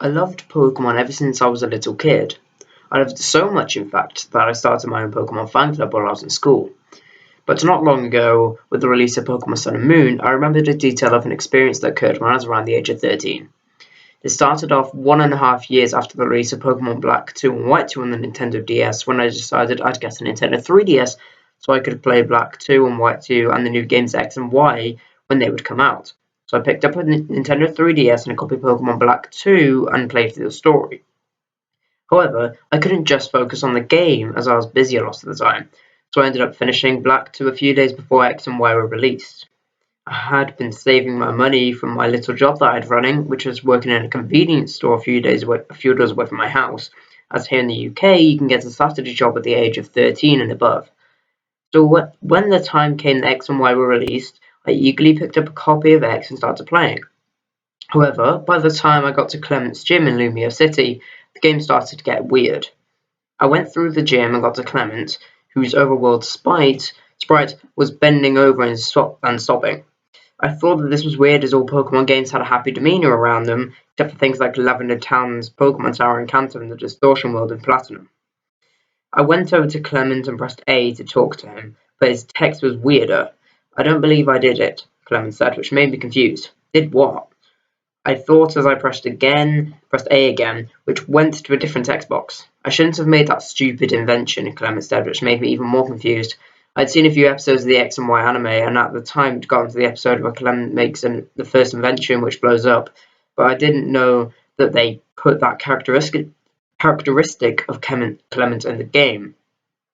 I loved Pokemon ever since I was a little kid. I loved it so much, in fact, that I started my own Pokemon fan club while I was in school. But not long ago, with the release of Pokemon Sun and Moon, I remembered a detail of an experience that occurred when I was around the age of 13. It started off 1.5 years after the release of Pokemon Black 2 and White 2 on the Nintendo DS, when I decided I'd get a Nintendo 3DS so I could play Black 2 and White 2 and the new games X and Y when they would come out. So I picked up a Nintendo 3DS and a copy of Pokemon Black 2 and played through the story. However, I couldn't just focus on the game as I was busy a lot of the time, so I ended up finishing Black 2 a few days before X and Y were released. I had been saving my money from my little job that I had running, which was working in a convenience store a few doors away from my house, as here in the UK you can get a Saturday job at the age of 13 and above. So when the time came that X and Y were released, I eagerly picked up a copy of X and started playing. However, by the time I got to Clemont's gym in Lumio City, the game started to get weird. I went through the gym and got to Clemont, whose overworld sprite was bending over and sobbing. I thought that this was weird as all Pokemon games had a happy demeanor around them, except for things like Lavender Town's Pokemon Tower in Kanto and the Distortion World in Platinum. I went over to Clement and pressed A to talk to him, but his text was weirder. I don't believe I did it, Clement said, which made me confused. Did what? I thought as I pressed A again, which went to a different text box. I shouldn't have made that stupid invention, Clement said, which made me even more confused. I'd seen a few episodes of the X and Y anime, and at the time had gotten to the episode where Clement makes the first invention which blows up, but I didn't know that they put that characteristic of Clement in the game.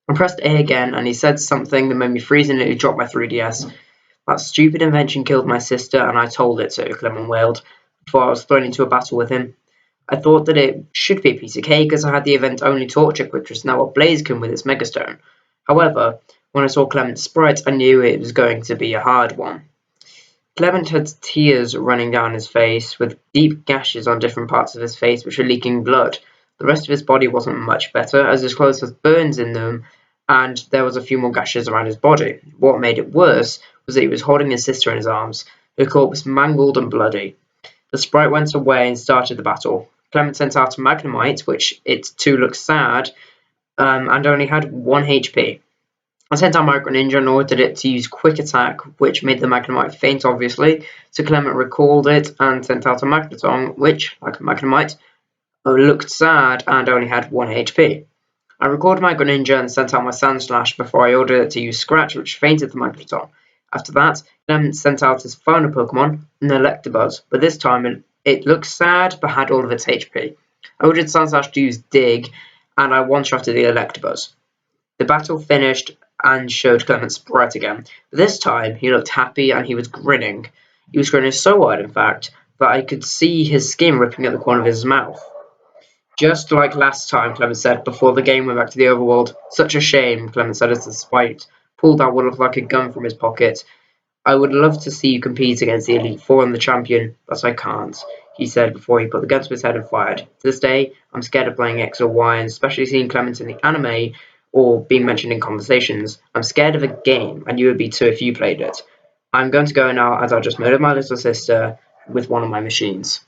I pressed A again, and he said something that made me freeze and nearly drop my 3DS. That stupid invention killed my sister, and I told it so, Clement wailed, before I was thrown into a battle with him. I thought that it should be a piece of cake, as I had the event-only Torchic, which was now a Blaziken with its Megastone. However, when I saw Clement's sprite, I knew it was going to be a hard one. Clement had tears running down his face, with deep gashes on different parts of his face which were leaking blood. The rest of his body wasn't much better, as his clothes had burns in them, and there was a few more gashes around his body. What made it worse was that he was holding his sister in his arms, her corpse mangled and bloody. The sprite went away and started the battle. Clement sent out a Magnemite, which it too looked sad, and only had 1 HP. I sent out Micro Ninja and ordered it to use Quick Attack, which made the Magnemite faint, obviously, so Clement recalled it and sent out a Magneton, which, like a Magnemite, looked sad and only had 1 HP. I recalled Micro Ninja and sent out my Sandslash before I ordered it to use Scratch, which fainted the Magneton. After that, Clement sent out his final Pokemon, an Electabuzz, but this time it looked sad but had all of its HP. I ordered Sandslash to use Dig, and I one-shotted the Electabuzz. The battle finished and showed Clement's sprite again, but this time he looked happy and he was grinning. He was grinning so wide, in fact, that I could see his skin ripping at the corner of his mouth. Just like last time, Clement said, before the game went back to the overworld. Such a shame, Clement said as the sprite pulled out what looked like a gun from his pocket. I would love to see you compete against the Elite Four and the champion, but I can't, he said before he put the gun to his head and fired. To this day, I'm scared of playing X or Y, and especially seeing Clement in the anime or being mentioned in conversations. I'm scared of a game, and you would be too if you played it. I'm going to go now, as I just murdered my little sister with one of my machines.